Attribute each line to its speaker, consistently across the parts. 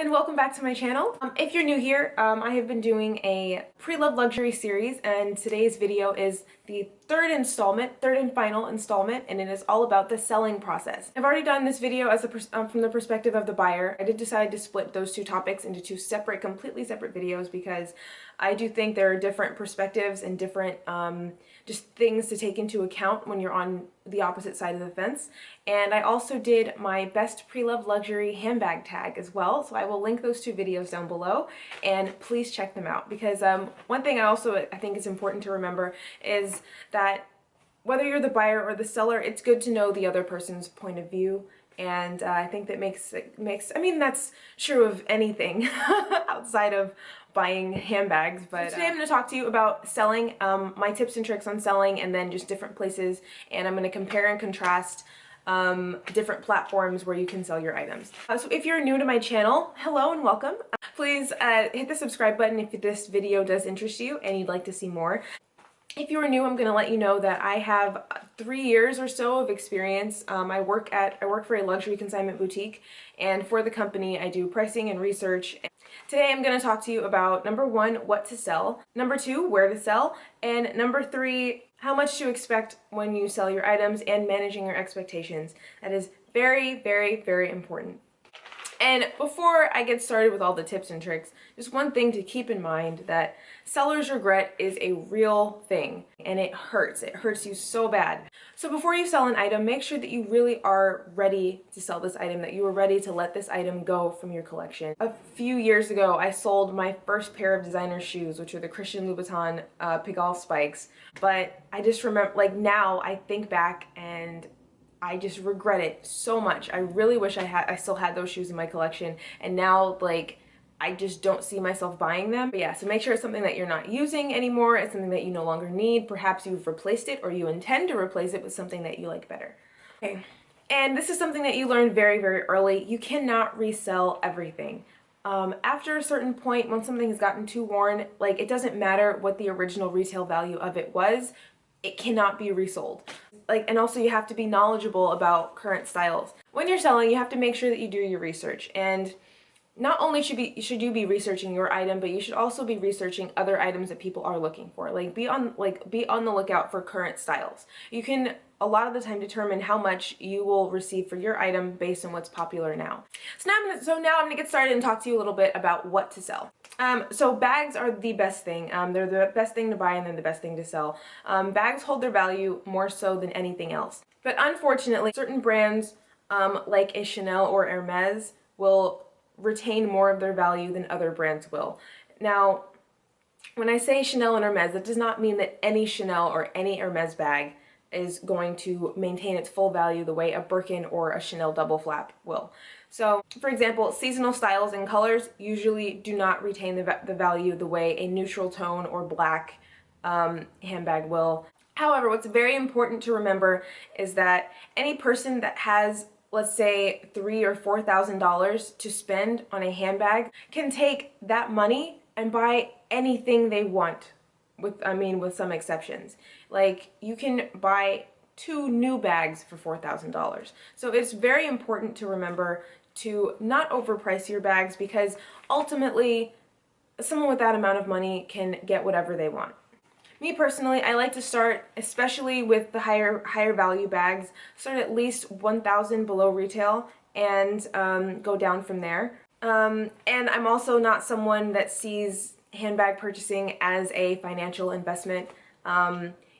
Speaker 1: And welcome back to my channel. If you're new here, I have been doing a pre-loved luxury series, and today's video is the third and final installment, and it is all about the selling process. I've already done this video as from the perspective of the buyer. I did decide to split those two topics into two completely separate videos because I do think there are different perspectives and different just things to take into account when you're on the opposite side of the fence. And I also did my best pre-loved luxury handbag tag as well, so I will link those two videos down below, and please check them out because one thing I think is important to remember is that whether you're the buyer or the seller, it's good to know the other person's point of view. And I think that I mean, that's true of anything outside of buying handbags. But today I'm going to talk to you about selling, my tips and tricks on selling, and then just different places. And I'm going to compare and contrast different platforms where you can sell your items. So if you're new to my channel, hello and welcome. Please hit the subscribe button if this video does interest you and you'd like to see more. If you are new, I'm going to let you know that I have 3 years or so of experience. I work for a luxury consignment boutique, and for the company I do pricing and research. Today I'm going to talk to you about number 1, what to sell, number 2, where to sell, and number 3, how much to expect when you sell your items and managing your expectations. That is very, very, very important. And before I get started with all the tips and tricks, just one thing to keep in mind, that seller's regret is a real thing and it hurts. It hurts you so bad. So before you sell an item, make sure that you really are ready to sell this item, that you are ready to let this item go from your collection. A few years ago, I sold my first pair of designer shoes, which are the Christian Louboutin Pigalle spikes. But I just remember, like, now I think back and I just regret it so much. I really wish I still had those shoes in my collection, and now, like, I just don't see myself buying them. But yeah, so make sure it's something that you're not using anymore. It's something that you no longer need. Perhaps you've replaced it, or you intend to replace it with something that you like better. Okay, and this is something that you learned very, very early. You cannot resell everything. After a certain point, when something has gotten too worn, like, it doesn't matter what the original retail value of it was, it cannot be resold. And also you have to be knowledgeable about current styles. When you're selling, you have to make sure that you do your research, and not only should you be researching your item, but you should also be researching other items that people are looking for. Be on the lookout for current styles. You can a lot of the time determine how much you will receive for your item based on what's popular now. So now I'm gonna get started and talk to you a little bit about what to sell. So bags are the best thing. They're the best thing to buy, and they're the best thing to sell. Bags hold their value more so than anything else. But unfortunately, certain brands like a Chanel or Hermes will retain more of their value than other brands will. Now, when I say Chanel and Hermes, that does not mean that any Chanel or any Hermes bag is going to maintain its full value the way a Birkin or a Chanel double flap will. So, for example, seasonal styles and colors usually do not retain the value the way a neutral tone or black handbag will. However, what's very important to remember is that any person that has, let's say, $3,000 or $4,000 to spend on a handbag can take that money and buy anything they want, with some exceptions. Like, you can buy 2 new bags for $4,000. So it's very important to remember to not overprice your bags, because ultimately someone with that amount of money can get whatever they want. Me personally, I like to start, especially with the higher value bags, start at least $1,000 below retail and go down from there. And I'm also not someone that sees handbag purchasing as a financial investment.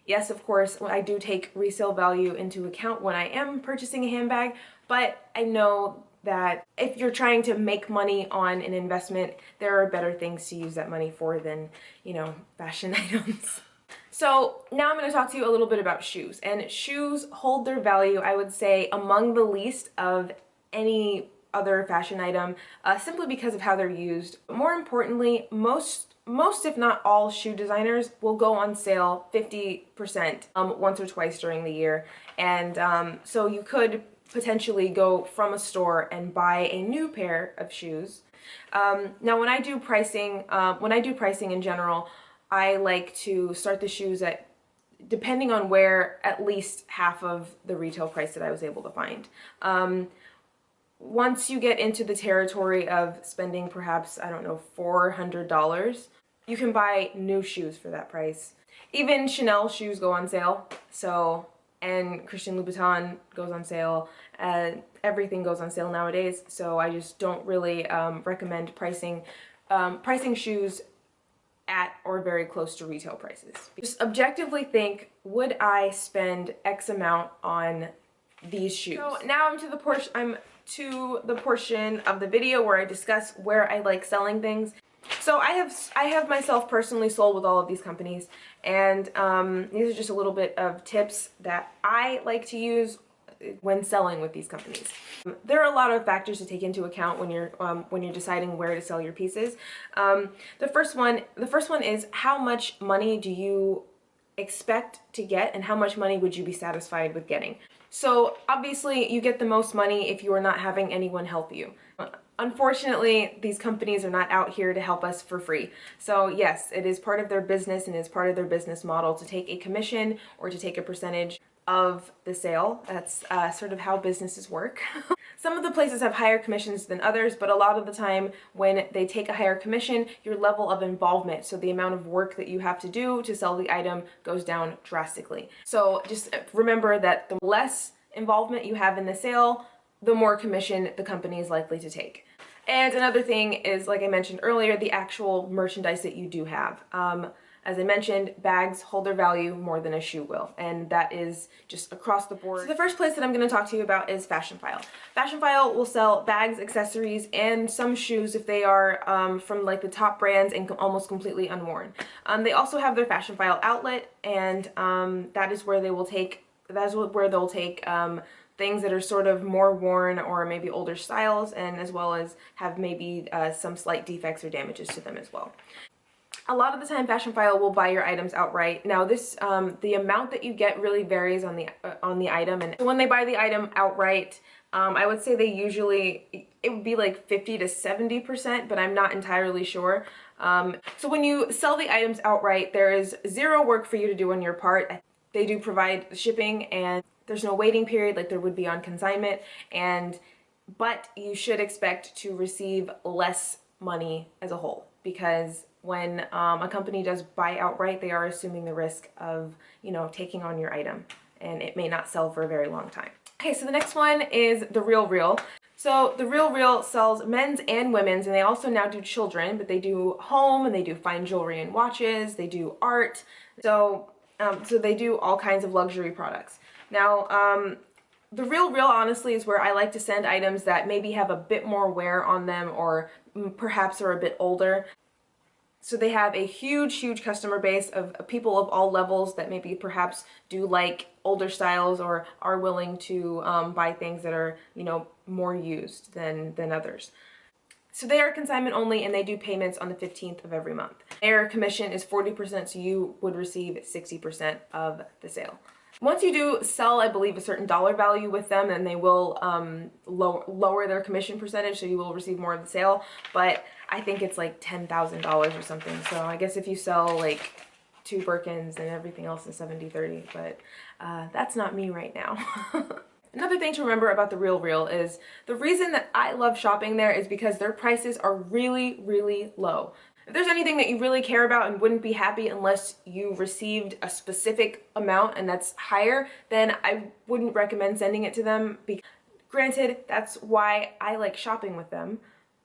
Speaker 1: Yes, of course, I do take resale value into account when I am purchasing a handbag, but I know that if you're trying to make money on an investment, there are better things to use that money for than, fashion items. So now I'm going to talk to you a little bit about shoes. And shoes hold their value, I would say, among the least of any other fashion item, simply because of how they're used. But more importantly, most if not all shoe designers will go on sale 50% once or twice during the year. And so you could potentially go from a store and buy a new pair of shoes. Now when I do pricing in general, I like to start the shoes at, depending on where, at least half of the retail price that I was able to find. once you get into the territory of spending perhaps, I don't know, $400, you can buy new shoes for that price. Even Chanel shoes go on sale, so, and Christian Louboutin goes on sale, everything goes on sale nowadays, so I just don't really recommend pricing shoes at or very close to retail prices. Just objectively think, would I spend X amount on these shoes? So now I'm to the portion of the video where I discuss where I like selling things. So I have myself personally sold with all of these companies, and these are just a little bit of tips that I like to use when selling with these companies. There are a lot of factors to take into account when you're deciding where to sell your pieces. The first one is, how much money do you expect to get, and how much money would you be satisfied with getting? So obviously you get the most money if you are not having anyone help you. Unfortunately, these companies are not out here to help us for free. So yes, it is part of their business and is part of their business model to take a commission or to take a percentage of the sale. That's sort of how businesses work. Some of the places have higher commissions than others, but a lot of the time when they take a higher commission, your level of involvement, so the amount of work that you have to do to sell the item, goes down drastically. So just remember that the less involvement you have in the sale, the more commission the company is likely to take. And another thing is, like I mentioned earlier, the actual merchandise that you do have. As I mentioned, bags hold their value more than a shoe will, and that is just across the board. So the first place that I'm going to talk to you about is Fashionphile. Fashionphile will sell bags, accessories, and some shoes if they are from like the top brands and almost completely unworn. They also have their Fashionphile outlet, and that is where they will take things that are sort of more worn or maybe older styles, and as well as have maybe some slight defects or damages to them as well. A lot of the time, Fashionphile will buy your items outright. Now this, the amount that you get really varies on the item, and when they buy the item outright, I would say they usually, it would be like 50 to 70%, but I'm not entirely sure. So when you sell the items outright, there is zero work for you to do on your part. They do provide shipping, and there's no waiting period like there would be on consignment, but you should expect to receive less money as a whole, because when a company does buy outright, they are assuming the risk of, you know, taking on your item, and it may not sell for a very long time. Okay, so the next one is The Real Real. So The Real Real sells men's and women's, and they also now do children, but they do home, and they do fine jewelry and watches, they do art, so they do all kinds of luxury products. Now, The Real Real honestly is where I like to send items that maybe have a bit more wear on them, or perhaps are a bit older. So they have a huge customer base of people of all levels that maybe perhaps do like older styles, or are willing to buy things that are, you know, more used than others. So they are consignment only, and they do payments on the 15th of every month. Their commission is 40%, so you would receive 60% of the sale. Once you do sell, I believe, a certain dollar value with them, then they will lower their commission percentage, so you will receive more of the sale, but I think it's like $10,000 or something. So I guess if you sell like 2 Birkins and everything else is 70-30, but that's not me right now. Another thing to remember about The Real Real is the reason that I love shopping there is because their prices are really low. If there's anything that you really care about and wouldn't be happy unless you received a specific amount and that's higher, then I wouldn't recommend sending it to them. Granted, that's why I like shopping with them,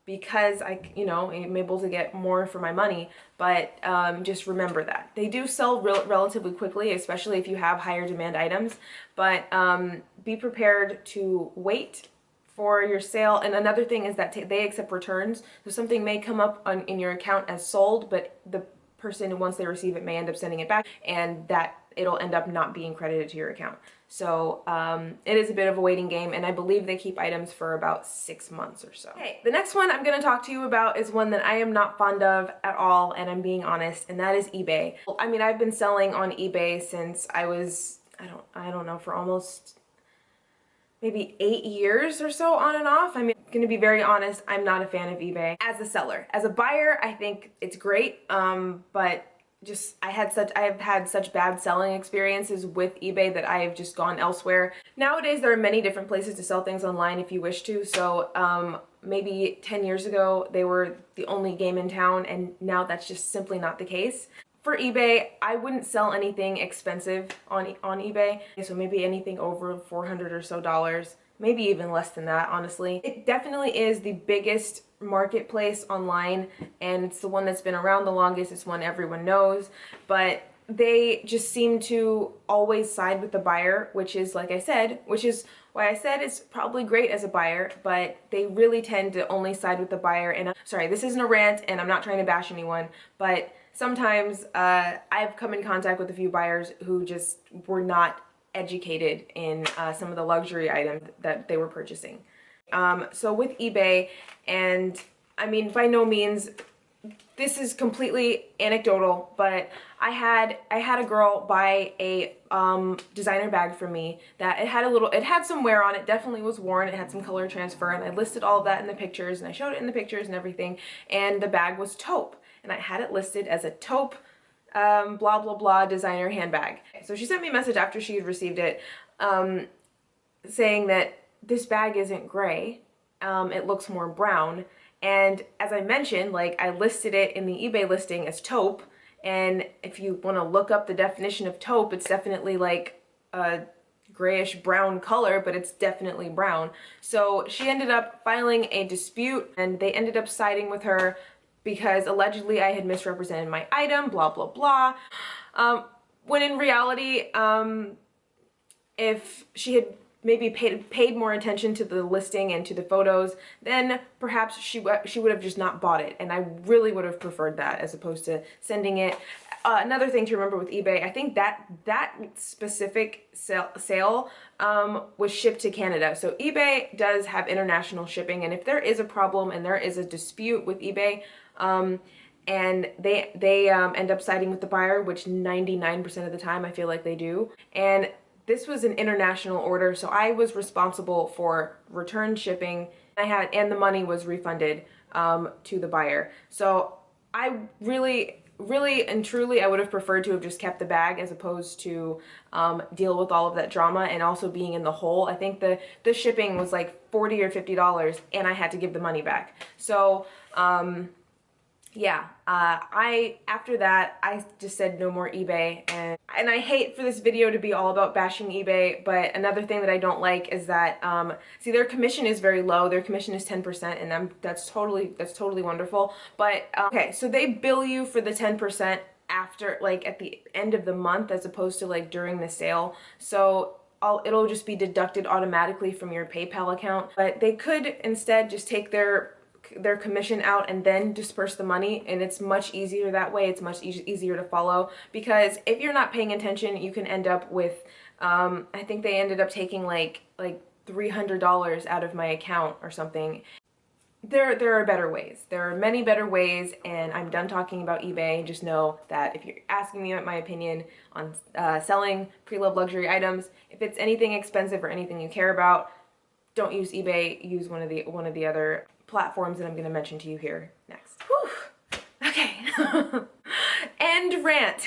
Speaker 1: because I'm able to get more for my money, but just remember that. They do sell relatively quickly, especially if you have higher demand items, but be prepared to wait for your sale. And another thing is that they accept returns, so something may come up in your account as sold, but the person, once they receive it, may end up sending it back, and that it'll end up not being credited to your account. So it is a bit of a waiting game, and I believe they keep items for about 6 months or so. Okay, the next one I'm going to talk to you about is one that I am not fond of at all, and I'm being honest, and that is eBay. I mean, I've been selling on eBay since I was, I don't know, for almost maybe 8 years or so, on and off. I mean, I'm gonna be very honest, I'm not a fan of eBay as a seller. As a buyer, I think it's great, but I've had such bad selling experiences with eBay that I have just gone elsewhere. Nowadays there are many different places to sell things online if you wish to, so maybe 10 years ago they were the only game in town, and now that's just simply not the case. For eBay, I wouldn't sell anything expensive on eBay, so maybe anything over $400 or so, maybe even less than that, honestly. It definitely is the biggest marketplace online, and it's the one that's been around the longest. It's one everyone knows, but they just seem to always side with the buyer, which is, like I said, which is why I said it's probably great as a buyer, but they really tend to only side with the buyer. And sorry, this isn't a rant, and I'm not trying to bash anyone, but sometimes I've come in contact with a few buyers who just were not educated in some of the luxury items that they were purchasing. So with eBay, and I mean, by no means, this is completely anecdotal, but I had a girl buy a designer bag for me that it had some wear on it, definitely was worn, it had some color transfer, and I listed all of that in the pictures, and I showed it in the pictures and everything, and the bag was taupe, and I had it listed as a taupe blah blah blah designer handbag. So she sent me a message after she had received it saying that this bag isn't gray, it looks more brown. And as I mentioned, like, I listed it in the eBay listing as taupe, and if you want to look up the definition of taupe, it's definitely like a grayish brown color, but it's definitely brown. So she ended up filing a dispute, and they ended up siding with her because allegedly I had misrepresented my item, blah blah blah. When in reality, if she had maybe paid more attention to the listing and to the photos, then perhaps she would have just not bought it, and I really would have preferred that as opposed to sending it. Another thing to remember with eBay, I think that specific sale was shipped to Canada. So eBay does have international shipping, and if there is a problem and there is a dispute with eBay, and they end up siding with the buyer, which 99% of the time I feel like they do, and this was an international order, so I was responsible for return shipping. And the money was refunded to the buyer. So I really and truly, I would have preferred to have just kept the bag as opposed to deal with all of that drama and also being in the hole. I think the shipping was like $40 or $50, and I had to give the money back. So yeah, after that, I just said no more eBay, and I hate for this video to be all about bashing eBay, but another thing that I don't like is that, see, their commission is very low. Their commission is 10%, and that's totally wonderful. But, okay, so they bill you for the 10% after, like, at the end of the month as opposed to, like, during the sale. So it'll just be deducted automatically from your PayPal account. But they could instead just take their commission out and then disperse the money, and it's much easier that way. It's much easier to follow, because if you're not paying attention, you can end up with I think they ended up taking like $300 out of my account or something. There are better ways. There are many better ways, and I'm done talking about eBay. Just know that if you're asking me my opinion on selling pre-loved luxury items, if it's anything expensive or anything you care about, don't use eBay. Use one of the other platforms that I'm going to mention to you here next. Whew. Okay. End rant.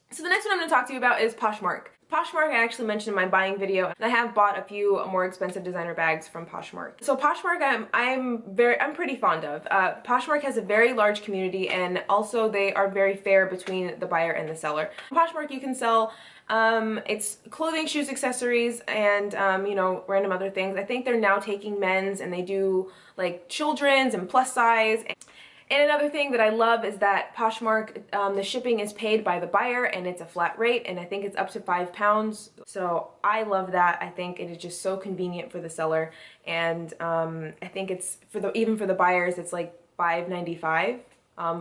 Speaker 1: So the next one I'm going to talk to you about is Poshmark. Poshmark, I actually mentioned in my buying video, and I have bought a few more expensive designer bags from Poshmark. So Poshmark, I'm pretty fond of. Poshmark has a very large community, and also they are very fair between the buyer and the seller. Poshmark, you can sell it's clothing, shoes, accessories, and you know, random other things. I think they're now taking men's, and they do like children's and plus size. And another thing that I love is that Poshmark, the shipping is paid by the buyer, and it's a flat rate, and I think it's up to £5. So I love that. I think it is just so convenient for the seller, and I think it's even for the buyers, it's like $5.95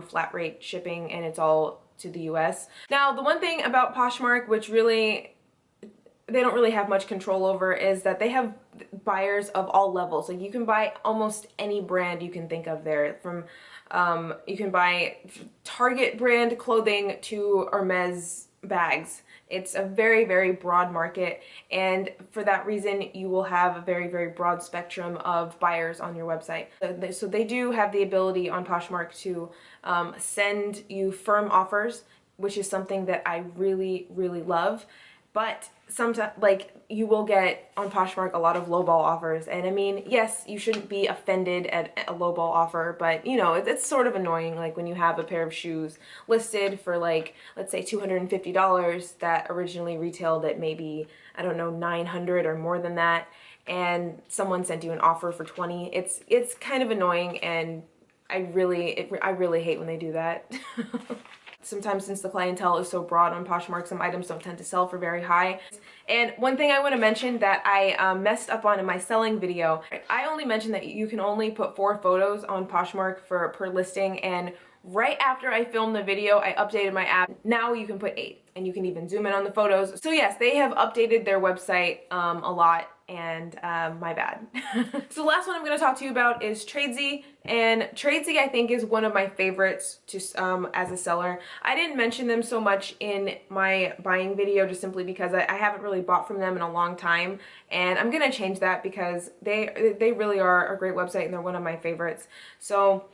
Speaker 1: flat rate shipping, and it's all to the US. Now, the one thing about Poshmark, which really they don't really have much control over, is that they have buyers of all levels. Like, you can buy almost any brand you can think of there, from you can buy Target brand clothing to Hermes bags. It's a very, very broad market, and for that reason, you will have a very, very broad spectrum of buyers on your website. So they do have the ability on Poshmark to send you firm offers, which is something that I really, really love. But sometimes, like, you will get on Poshmark a lot of lowball offers, and I mean, yes, you shouldn't be offended at a lowball offer, but you know, it's sort of annoying, like when you have a pair of shoes listed for, like, let's say $250 that originally retailed at maybe, I don't know, $900 or more than that, and someone sent you an offer for $20. It's kind of annoying, and I really hate when they do that. Sometimes, since the clientele is so broad on Poshmark, some items don't tend to sell for very high. And one thing I want to mention that I messed up on in my selling video, I only mentioned that you can only put 4 photos on Poshmark per listing, and right after I filmed the video, I updated my app. Now you can put 8, and you can even zoom in on the photos. So yes, they have updated their website a lot, and my bad. So the last one I'm going to talk to you about is TradeZ, and TradeZ I think is one of my favorites to as a seller. I didn't mention them so much in my buying video just simply because I haven't really bought from them in a long time, and I'm going to change that because they really are a great website, and they're one of my favorites. So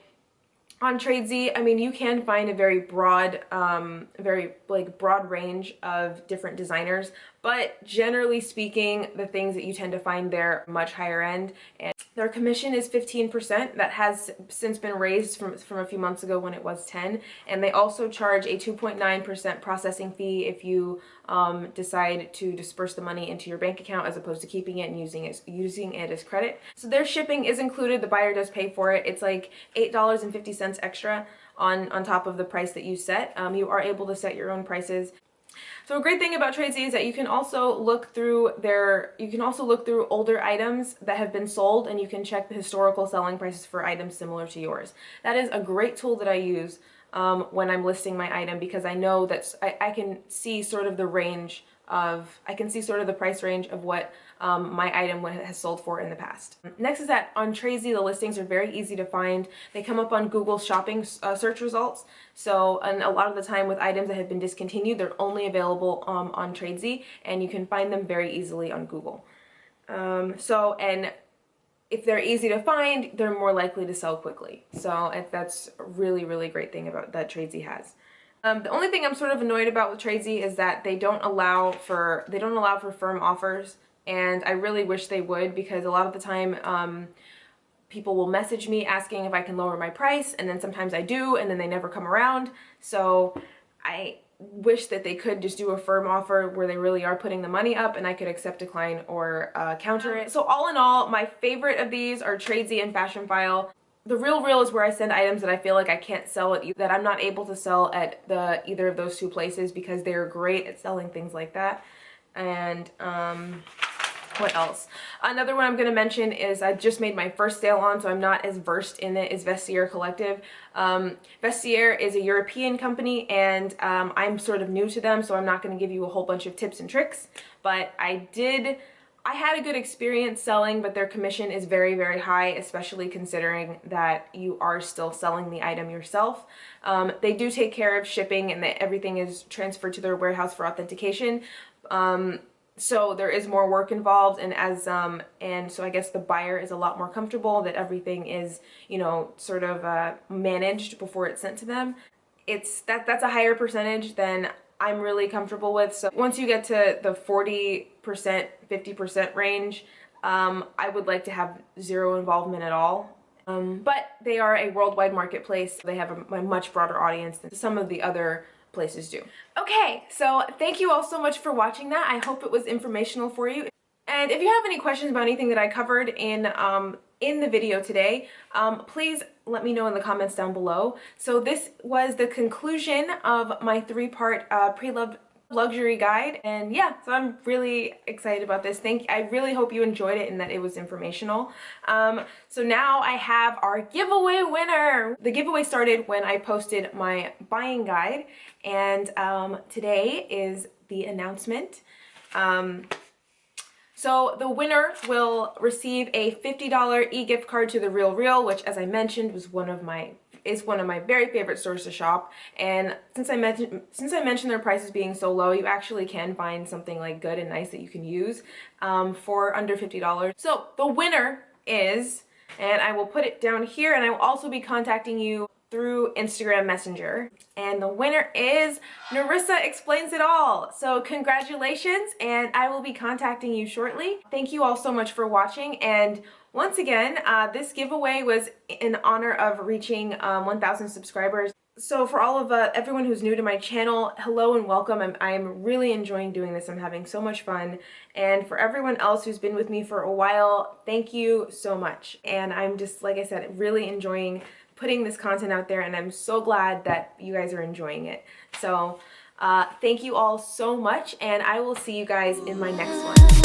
Speaker 1: on TradeZ, I mean, you can find a very broad, broad range of different designers, but generally speaking, the things that you tend to find there are much higher end, and their commission is 15%. That has since been raised from a few months ago when it was 10, and they also charge a 2.9% processing fee if you decide to disperse the money into your bank account as opposed to keeping it and using it as credit. So their shipping is included. The buyer does pay for it. It's like $8.50 extra on top of the price that you set. You are able to set your own prices. So a great thing about TradeZ is that you can also look through older items that have been sold, and you can check the historical selling prices for items similar to yours. That is a great tool that I use when I'm listing my item, because I know that I can see sort of the range of, I can see sort of the price range of what my item has sold for in the past. Next is that on TradeZ, the listings are very easy to find. They come up on Google shopping search results. So, and a lot of the time with items that have been discontinued, they're only available on TradeZ, and you can find them very easily on Google. And if they're easy to find, they're more likely to sell quickly. So that's a really, really great thing about that TradeZ has. The only thing I'm sort of annoyed about with TradeZ is that they don't allow for firm offers, and I really wish they would, because a lot of the time people will message me asking if I can lower my price, and then sometimes I do, and then they never come around. So I wish that they could just do a firm offer where they really are putting the money up, and I could accept, decline, or counter it. So all in all, my favorite of these are TradeZ and Fashionphile. The Real is where I send items that I feel like I can't sell at, that I'm not able to sell at either of those two places, because they're great at selling things like that. And what else? Another one I'm going to mention is I just made my first sale on, so I'm not as versed in it, is Vestiaire Collective. Vestiaire is a European company, and I'm sort of new to them, so I'm not going to give you a whole bunch of tips and tricks, but I had a good experience selling, but their commission is very, very high, especially considering that you are still selling the item yourself. They do take care of shipping, and that everything is transferred to their warehouse for authentication. So there is more work involved, and so I guess the buyer is a lot more comfortable that everything is, you know, sort of managed before it's sent to them. That's a higher percentage than I'm really comfortable with. So once you get to the 40%, 50% range, I would like to have zero involvement at all. But they are a worldwide marketplace. They have a much broader audience than some of the other places do. Okay, so thank you all so much for watching that. I hope it was informational for you. And if you have any questions about anything that I covered in the video today, please let me know in the comments down below. So this was the conclusion of my 3-part pre-loved luxury guide, and yeah, so I'm really excited about this. I really hope you enjoyed it and that it was informational. So now I have our giveaway winner. The giveaway started when I posted my buying guide, and today is the announcement. So the winner will receive a $50 e-gift card to The Real, which, as I mentioned, is one of my very favorite stores to shop. And since I mentioned their prices being so low, you actually can find something like good and nice that you can use for under $50. So the winner is, and I will put it down here, and I will also be contacting you through Instagram Messenger. And the winner is Narissa Explains It All. So congratulations, and I will be contacting you shortly. Thank you all so much for watching, and once again, this giveaway was in honor of reaching 1,000 subscribers. So for all of everyone who's new to my channel, hello and welcome. I'm really enjoying doing this. I'm having so much fun. And for everyone else who's been with me for a while, thank you so much. And I'm just, like I said, really enjoying putting this content out there, and I'm so glad that you guys are enjoying it. So thank you all so much, and I will see you guys in my next one.